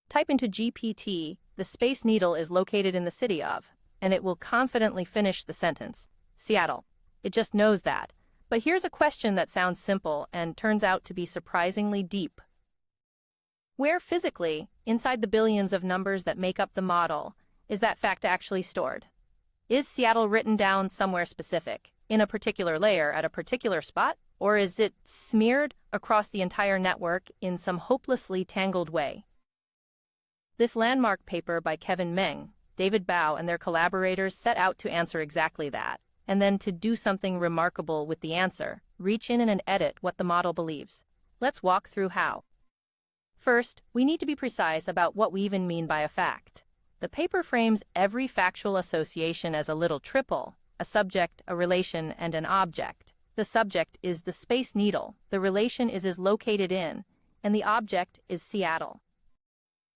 Type into GPT, "The Space Needle is located in the city of," and it will confidently finish the sentence. Seattle. It just knows that. But here's a question that sounds simple and turns out to be surprisingly deep. Where physically, inside the billions of numbers that make up the model, is that fact actually stored? Is Seattle written down somewhere specific, in a particular layer at a particular spot, or is it smeared across the entire network in some hopelessly tangled way? This landmark paper by Kevin Meng, David Bao, and their collaborators set out to answer exactly that, and then to do something remarkable with the answer, reach in and edit what the model believes. Let's walk through how. First, we need to be precise about what we even mean by a fact. The paper frames every factual association as a little triple: a subject, a relation, and an object. The subject is the Space Needle, the relation is located in, and the object is Seattle.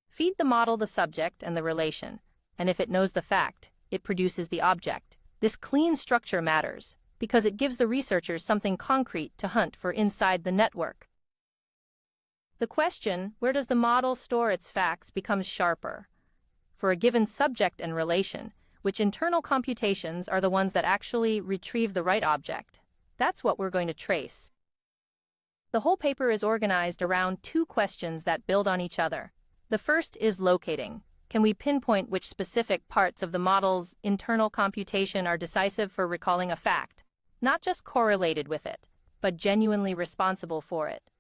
Feed the model the subject and the relation, and if it knows the fact, it produces the object. This clean structure matters, because it gives the researchers something concrete to hunt for inside the network. The question, where does the model store its facts, becomes sharper. For a given subject and relation, which internal computations are the ones that actually retrieve the right object? That's what we're going to trace. The whole paper is organized around two questions that build on each other. The first is locating. Can we pinpoint which specific parts of the model's internal computation are decisive for recalling a fact, not just correlated with it, but genuinely responsible for it?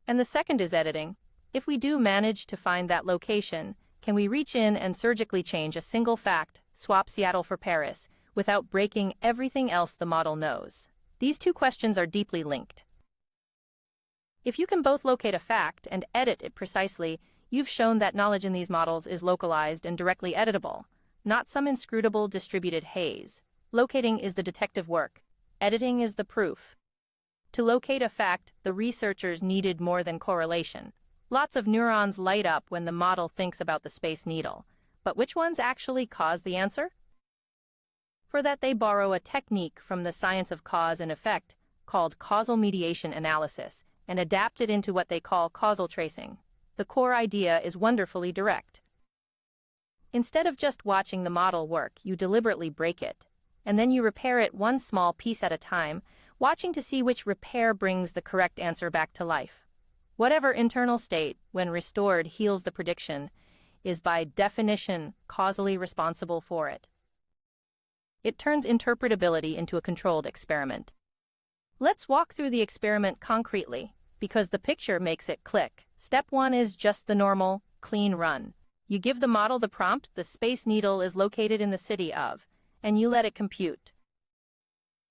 And the second is editing. If we do manage to find that location, can we reach in and surgically change a single fact, swap Seattle for Paris, without breaking everything else the model knows? These two questions are deeply linked. If you can both locate a fact and edit it precisely, you've shown that knowledge in these models is localized and directly editable, not some inscrutable distributed haze. Locating is the detective work. Editing is the proof. To locate a fact, the researchers needed more than correlation. Lots of neurons light up when the model thinks about the Space Needle, but which ones actually cause the answer? For that, they borrow a technique from the science of cause and effect called causal mediation analysis and adapt it into what they call causal tracing. The core idea is wonderfully direct. Instead of just watching the model work, you deliberately break it, and then you repair it one small piece at a time, watching to see which repair brings the correct answer back to life. Whatever internal state, when restored, heals the prediction, is by definition causally responsible for it. It turns interpretability into a controlled experiment. Let's walk through the experiment concretely, because the picture makes it click. Step 1 is just the normal, clean run. You give the model the prompt, "The Space Needle is located in the city of," and you let it compute.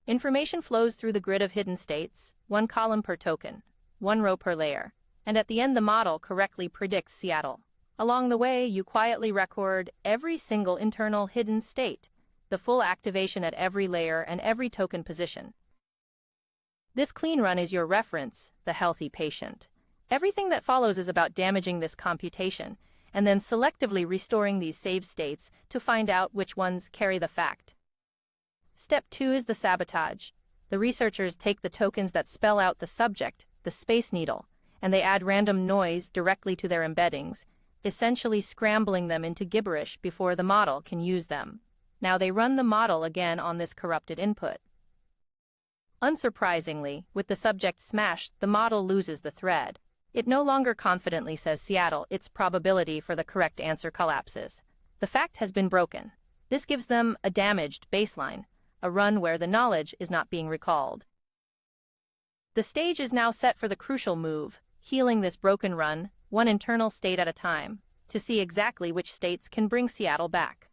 Information flows through the grid of hidden states, one column per token, one row per layer, and at the end the model correctly predicts Seattle. Along the way, you quietly record every single internal hidden state, the full activation at every layer and every token position. This clean run is your reference, the healthy patient. Everything that follows is about damaging this computation, and then selectively restoring these saved states to find out which ones carry the fact. Step 2 is the sabotage. The researchers take the tokens that spell out the subject, the Space Needle, and they add random noise directly to their embeddings, essentially scrambling them into gibberish before the model can use them. Now they run the model again on this corrupted input. Unsurprisingly, with the subject smashed, the model loses the thread. It no longer confidently says Seattle, its probability for the correct answer collapses. The fact has been broken. This gives them a damaged baseline, a run where the knowledge is not being recalled. The stage is now set for the crucial move, healing this broken run, one internal state at a time, to see exactly which states can bring Seattle back.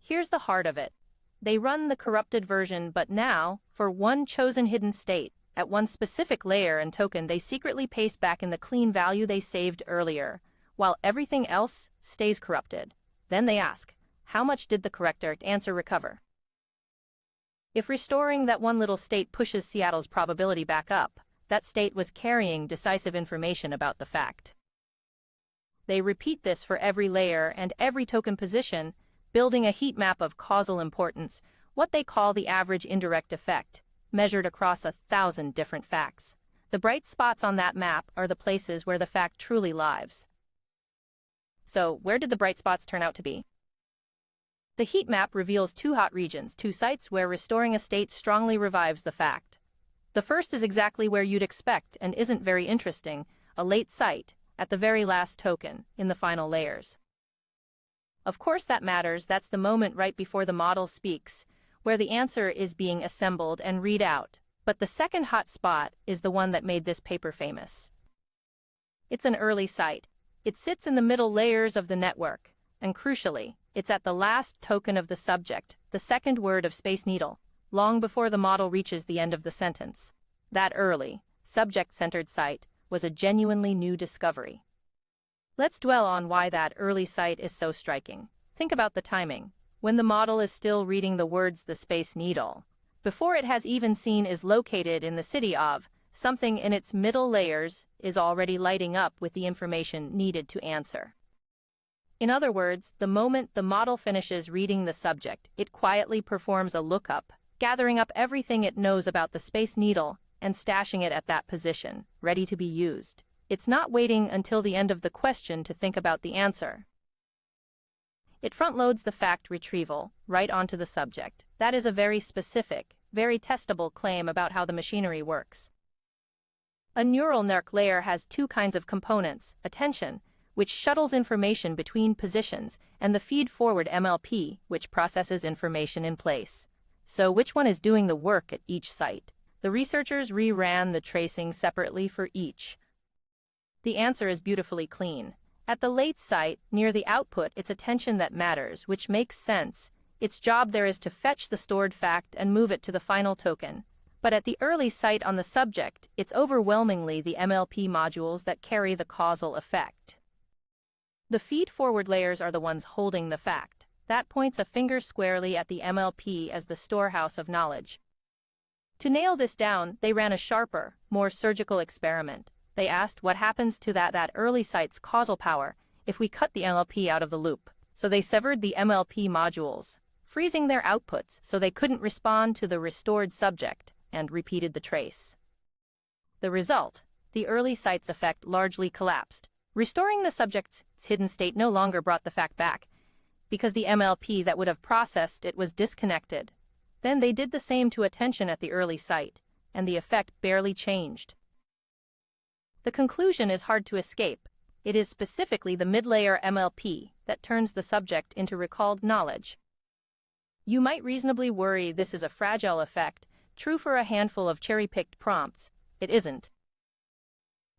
Here's the heart of it. They run the corrupted version, but now, for one chosen hidden state, at one specific layer and token, they secretly paste back in the clean value they saved earlier, while everything else stays corrupted. Then they ask, how much did the correct answer recover? If restoring that one little state pushes Seattle's probability back up, that state was carrying decisive information about the fact. They repeat this for every layer and every token position, building a heat map of causal importance, what they call the average indirect effect, measured across 1,000 different facts. The bright spots on that map are the places where the fact truly lives. So, where did the bright spots turn out to be? The heat map reveals two hot regions, two sites where restoring a state strongly revives the fact. The first is exactly where you'd expect and isn't very interesting, a late site, at the very last token, in the final layers. Of course that matters, that's the moment right before the model speaks, where the answer is being assembled and read out. But the second hot spot is the one that made this paper famous. It's an early site. It sits in the middle layers of the network, and crucially, it's at the last token of the subject, the second word of Space Needle, long before the model reaches the end of the sentence. That early, subject-centered site was a genuinely new discovery. Let's dwell on why that early site is so striking. Think about the timing. When the model is still reading the words "the Space Needle," before it has even seen is located in the city of, something in its middle layers is already lighting up with the information needed to answer. In other words, the moment the model finishes reading the subject, it quietly performs a lookup, gathering up everything it knows about the Space Needle and stashing it at that position, ready to be used. It's not waiting until the end of the question to think about the answer. It front-loads the fact retrieval right onto the subject. That is a very specific, very testable claim about how the machinery works. A neural network layer has two kinds of components: attention, which shuttles information between positions, and the feed-forward MLP, which processes information in place. So which one is doing the work at each site? The researchers re-ran the tracing separately for each. The answer is beautifully clean. At the late site, near the output, it's attention that matters, which makes sense. Its job there is to fetch the stored fact and move it to the final token. But at the early site on the subject, it's overwhelmingly the MLP modules that carry the causal effect. The feed-forward layers are the ones holding the fact. That points a finger squarely at the MLP as the storehouse of knowledge. To nail this down, they ran a sharper, more surgical experiment. They asked what happens to that early site's causal power if we cut the MLP out of the loop. So they severed the MLP modules, freezing their outputs so they couldn't respond to the restored subject, and repeated the trace. The result, the early site's effect largely collapsed. Restoring the subject's hidden state no longer brought the fact back, because the MLP that would have processed it was disconnected. Then they did the same to attention at the early site, and the effect barely changed. The conclusion is hard to escape. It is specifically the mid-layer MLP that turns the subject into recalled knowledge. You might reasonably worry this is a fragile effect, true for a handful of cherry-picked prompts. It isn't.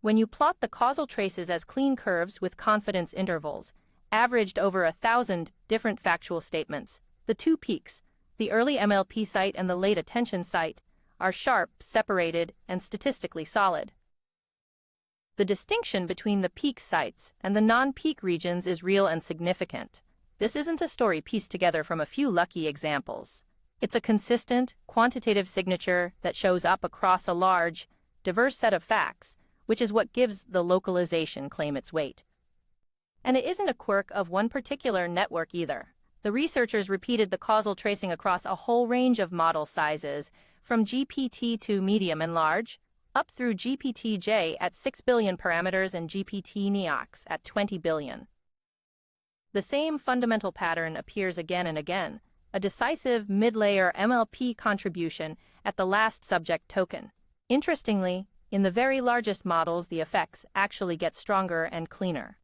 When you plot the causal traces as clean curves with confidence intervals, averaged over 1,000 different factual statements, the two peaks, the early MLP site and the late attention site, are sharp, separated, and statistically solid. The distinction between the peak sites and the non-peak regions is real and significant. This isn't a story pieced together from a few lucky examples. It's a consistent, quantitative signature that shows up across a large, diverse set of facts, which is what gives the localization claim its weight. And it isn't a quirk of one particular network either. The researchers repeated the causal tracing across a whole range of model sizes, from GPT to medium and large, up through GPT-J at 6 billion parameters and GPT-NeoX at 20 billion. The same fundamental pattern appears again and again, a decisive mid-layer MLP contribution at the last subject token. Interestingly, in the very largest models, the effects actually get stronger and cleaner.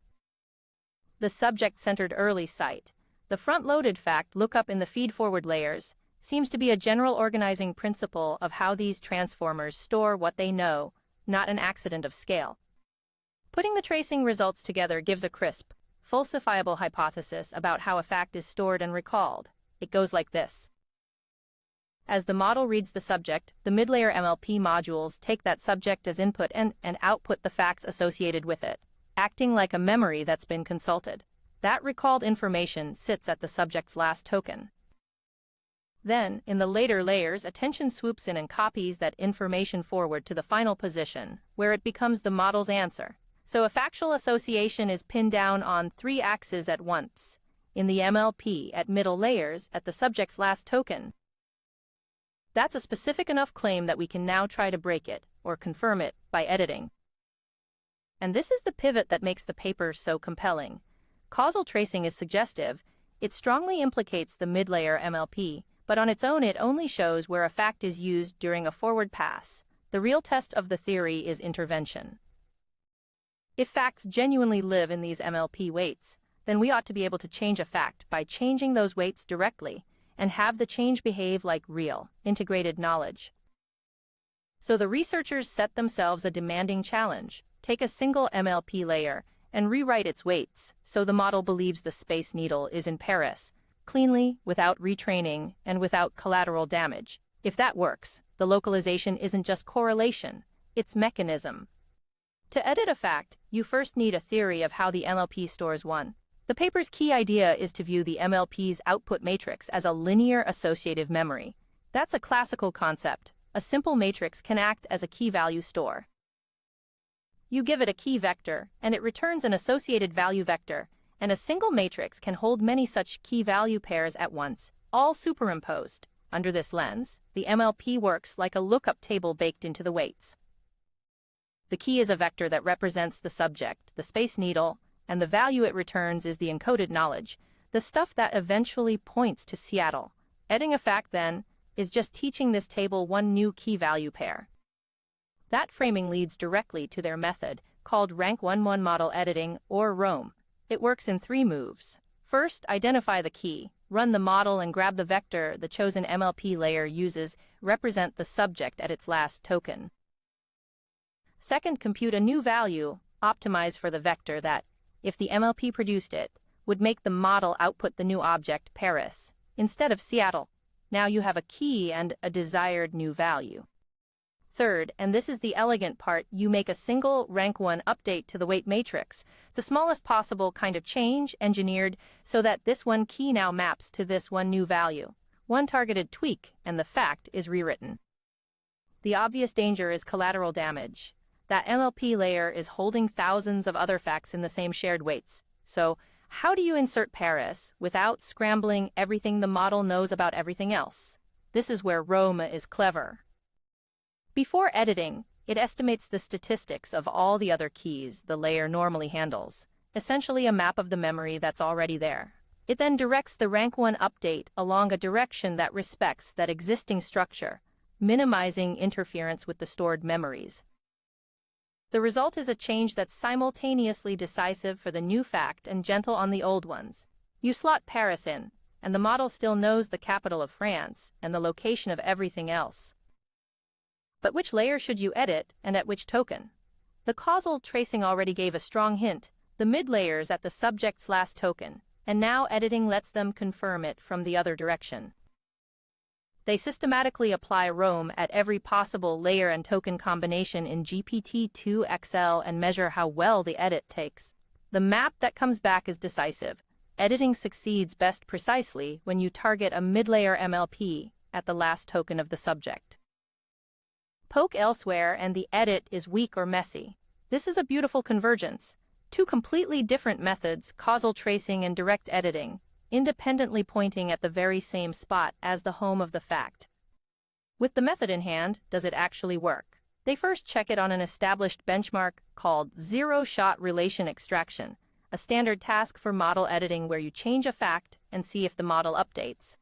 The subject-centered early site, the front-loaded fact lookup in the feed-forward layers, seems to be a general organizing principle of how these transformers store what they know, not an accident of scale. Putting the tracing results together gives a crisp, falsifiable hypothesis about how a fact is stored and recalled. It goes like this. As the model reads the subject, the mid-layer MLP modules take that subject as input and output the facts associated with it, acting like a memory that's been consulted. That recalled information sits at the subject's last token. Then, in the later layers, attention swoops in and copies that information forward to the final position, where it becomes the model's answer. So a factual association is pinned down on three axes at once: in the MLP, at middle layers, at the subject's last token. That's a specific enough claim that we can now try to break it, or confirm it, by editing. And this is the pivot that makes the paper so compelling. Causal tracing is suggestive. It strongly implicates the mid-layer MLP, but on its own it only shows where a fact is used during a forward pass. The real test of the theory is intervention. If facts genuinely live in these MLP weights, then we ought to be able to change a fact by changing those weights directly and have the change behave like real, integrated knowledge. So the researchers set themselves a demanding challenge: take a single MLP layer and rewrite its weights so the model believes the Space Needle is in Paris, cleanly, without retraining, and without collateral damage. If that works, the localization isn't just correlation, it's mechanism. To edit a fact, you first need a theory of how the MLP stores one. The paper's key idea is to view the MLP's output matrix as a linear associative memory. That's a classical concept. A simple matrix can act as a key-value store. You give it a key vector, and it returns an associated value vector, and a single matrix can hold many such key-value pairs at once, all superimposed. Under this lens, the MLP works like a lookup table baked into the weights. The key is a vector that represents the subject, the Space Needle, and the value it returns is the encoded knowledge, the stuff that eventually points to Seattle. Editing a fact, then, is just teaching this table one new key-value pair. That framing leads directly to their method, called Rank 1 Model Editing, or ROME. It works in 3 moves. First, identify the key. Run the model and grab the vector the chosen MLP layer uses, represent the subject at its last token. Second, compute a new value, optimize for the vector that, if the MLP produced it, would make the model output the new object, Paris, instead of Seattle. Now you have a key and a desired new value. Third, and this is the elegant part, you make a single Rank 1 update to the weight matrix, the smallest possible kind of change engineered so that this one key now maps to this one new value. One targeted tweak, and the fact is rewritten. The obvious danger is collateral damage. That MLP layer is holding thousands of other facts in the same shared weights. So, how do you insert Paris without scrambling everything the model knows about everything else? This is where ROME is clever. Before editing, it estimates the statistics of all the other keys the layer normally handles, essentially a map of the memory that's already there. It then directs the Rank 1 update along a direction that respects that existing structure, minimizing interference with the stored memories. The result is a change that's simultaneously decisive for the new fact and gentle on the old ones. You slot Paris in, and the model still knows the capital of France and the location of everything else. But which layer should you edit, and at which token? The causal tracing already gave a strong hint, the mid-layers at the subject's last token, and now editing lets them confirm it from the other direction. They systematically apply ROME at every possible layer and token combination in GPT-2 XL and measure how well the edit takes. The map that comes back is decisive. Editing succeeds best precisely when you target a mid-layer MLP at the last token of the subject. Poke elsewhere and the edit is weak or messy. This is a beautiful convergence. 2 completely different methods, causal tracing and direct editing, independently pointing at the very same spot as the home of the fact. With the method in hand, does it actually work? They first check it on an established benchmark called zero-shot relation extraction, a standard task for model editing where you change a fact and see if the model updates.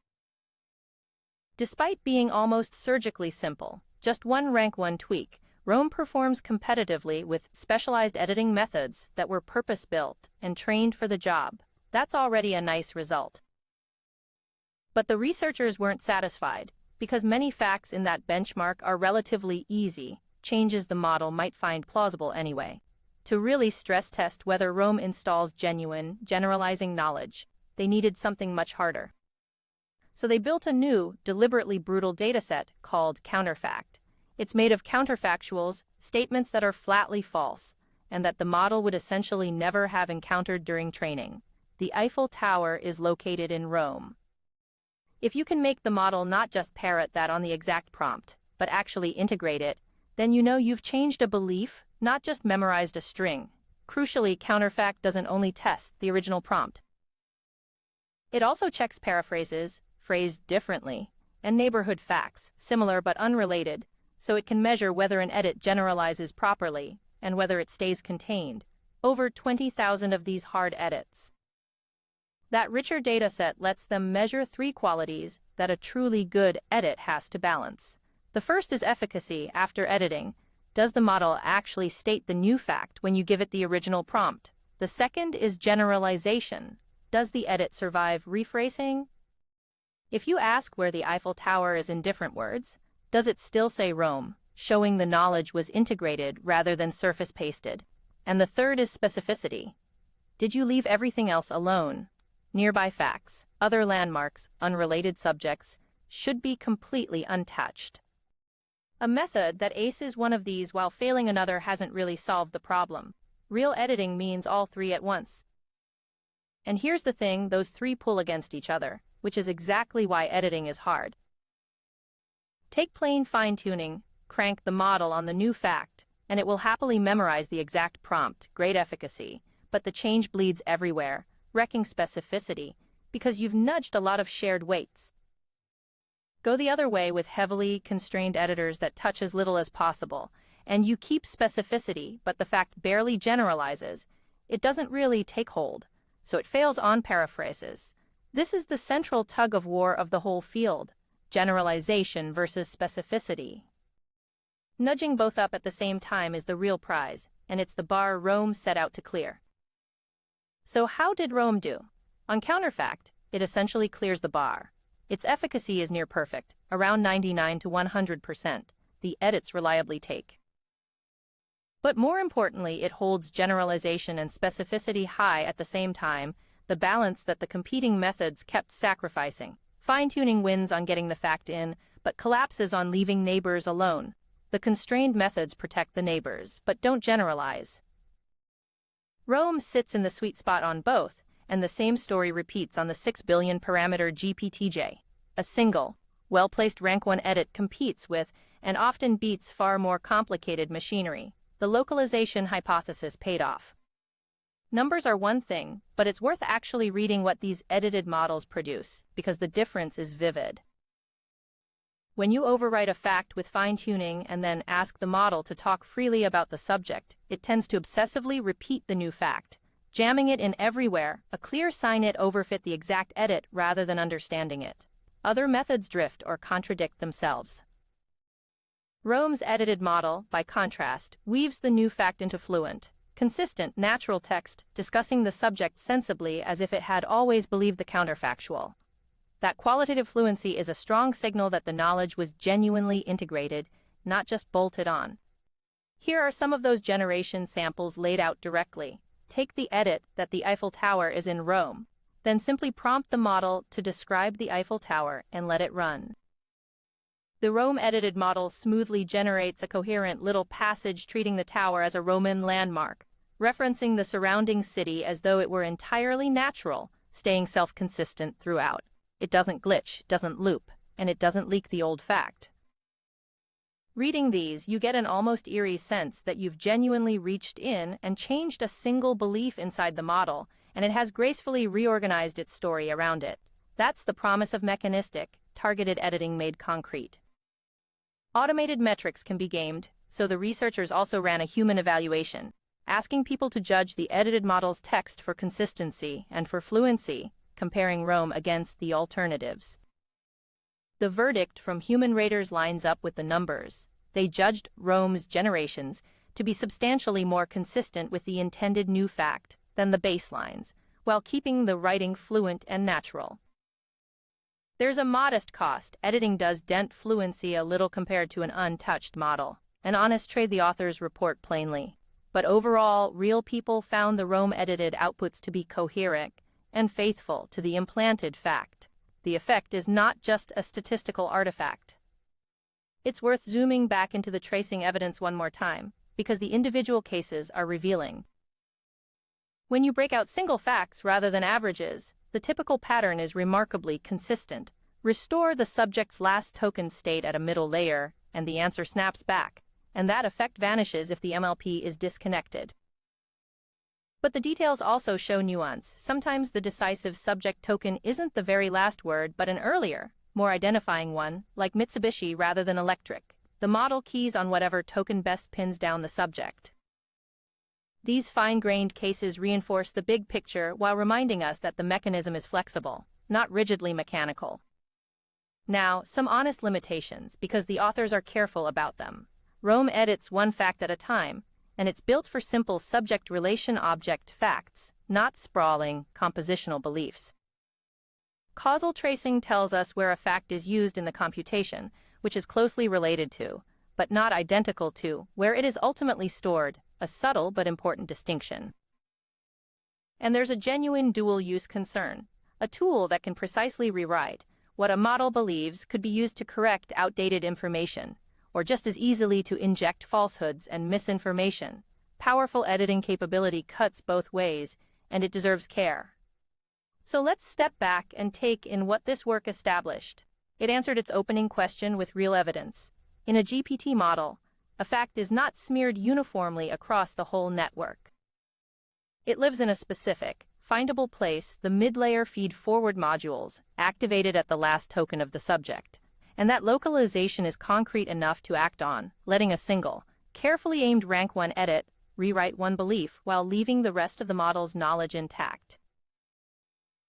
Despite being almost surgically simple, just one Rank 1 tweak, ROME performs competitively with specialized editing methods that were purpose-built and trained for the job. That's already a nice result. But the researchers weren't satisfied, because many facts in that benchmark are relatively easy, changes the model might find plausible anyway. To really stress test whether ROME installs genuine, generalizing knowledge, they needed something much harder. So they built a new, deliberately brutal dataset called CounterFact. It's made of counterfactuals, statements that are flatly false, and that the model would essentially never have encountered during training. The Eiffel Tower is located in Rome. If you can make the model not just parrot that on the exact prompt, but actually integrate it, then you know you've changed a belief, not just memorized a string. Crucially, CounterFact doesn't only test the original prompt. It also checks paraphrases, phrased differently, and neighborhood facts, similar but unrelated, so it can measure whether an edit generalizes properly and whether it stays contained. Over 20,000 of these hard edits. That richer dataset lets them measure three qualities that a truly good edit has to balance. The first is efficacy after editing. Does the model actually state the new fact when you give it the original prompt? The second is generalization. Does the edit survive rephrasing? If you ask where the Eiffel Tower is in different words, does it still say Rome, showing the knowledge was integrated rather than surface pasted? And the third is specificity. Did you leave everything else alone? Nearby facts, other landmarks, unrelated subjects, should be completely untouched. A method that aces one of these while failing another hasn't really solved the problem. Real editing means all three at once. And here's the thing, those three pull against each other, which is exactly why editing is hard. Take plain fine-tuning, crank the model on the new fact, and it will happily memorize the exact prompt, great efficacy, but the change bleeds everywhere, wrecking specificity, because you've nudged a lot of shared weights. Go the other way with heavily constrained editors that touch as little as possible, and you keep specificity, but the fact barely generalizes. It doesn't really take hold, so it fails on paraphrases. This is the central tug-of-war of the whole field, generalization versus specificity. Nudging both up at the same time is the real prize, and it's the bar Rome set out to clear. So how did Rome do? On CounterFact, it essentially clears the bar. Its efficacy is near perfect, around 99 to 100%, the edits reliably take. But more importantly, it holds generalization and specificity high at the same time, the balance that the competing methods kept sacrificing. Fine-tuning wins on getting the fact in, but collapses on leaving neighbors alone. The constrained methods protect the neighbors, but don't generalize. Rome sits in the sweet spot on both, and the same story repeats on the 6 billion parameter GPT-J. A single, well-placed rank 1 edit competes with, and often beats far more complicated machinery. The localization hypothesis paid off. Numbers are one thing, but it's worth actually reading what these edited models produce, because the difference is vivid. When you overwrite a fact with fine-tuning and then ask the model to talk freely about the subject, it tends to obsessively repeat the new fact, jamming it in everywhere, a clear sign it overfit the exact edit rather than understanding it. Other methods drift or contradict themselves. Rome's edited model, by contrast, weaves the new fact into fluent, consistent, natural text, discussing the subject sensibly as if it had always believed the counterfactual. That qualitative fluency is a strong signal that the knowledge was genuinely integrated, not just bolted on. Here are some of those generation samples laid out directly. Take the edit that the Eiffel Tower is in Rome, then simply prompt the model to describe the Eiffel Tower and let it run. The Rome-edited model smoothly generates a coherent little passage treating the tower as a Roman landmark, referencing the surrounding city as though it were entirely natural, staying self-consistent throughout. It doesn't glitch, doesn't loop, and it doesn't leak the old fact. Reading these, you get an almost eerie sense that you've genuinely reached in and changed a single belief inside the model, and it has gracefully reorganized its story around it. That's the promise of mechanistic, targeted editing made concrete. Automated metrics can be gamed, so the researchers also ran a human evaluation, asking people to judge the edited model's text for consistency and for fluency, comparing Rome against the alternatives. The verdict from human raters lines up with the numbers. They judged Rome's generations to be substantially more consistent with the intended new fact than the baselines, while keeping the writing fluent and natural. There's a modest cost. Editing does dent fluency a little compared to an untouched model. An honest trade, the authors report plainly. But overall, real people found the Rome-edited outputs to be coherent and faithful to the implanted fact. The effect is not just a statistical artifact. It's worth zooming back into the tracing evidence one more time, because the individual cases are revealing. When you break out single facts rather than averages, the typical pattern is remarkably consistent. Restore the subject's last token state at a middle layer, and the answer snaps back, and that effect vanishes if the MLP is disconnected. But the details also show nuance. Sometimes the decisive subject token isn't the very last word but an earlier, more identifying one, like Mitsubishi rather than electric. The model keys on whatever token best pins down the subject. These fine-grained cases reinforce the big picture while reminding us that the mechanism is flexible, not rigidly mechanical. Now, some honest limitations, because the authors are careful about them. Rome edits one fact at a time, and it's built for simple subject-relation-object facts, not sprawling, compositional beliefs. Causal tracing tells us where a fact is used in the computation, which is closely related to, but not identical to, where it is ultimately stored, a subtle but important distinction. And there's a genuine dual-use concern, a tool that can precisely rewrite what a model believes could be used to correct outdated information, or just as easily to inject falsehoods and misinformation. Powerful editing capability cuts both ways, and it deserves care. So let's step back and take in what this work established. It answered its opening question with real evidence. In a GPT model, a fact is not smeared uniformly across the whole network. It lives in a specific, findable place, the mid-layer feed-forward modules, activated at the last token of the subject. And that localization is concrete enough to act on, letting a single, carefully aimed rank 1 edit rewrite one belief while leaving the rest of the model's knowledge intact.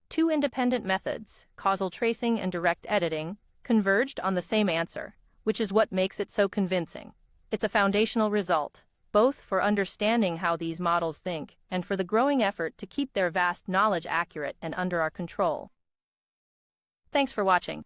Two independent methods, causal tracing and direct editing, converged on the same answer, which is what makes it so convincing. It's a foundational result, both for understanding how these models think and for the growing effort to keep their vast knowledge accurate and under our control. Thanks for watching.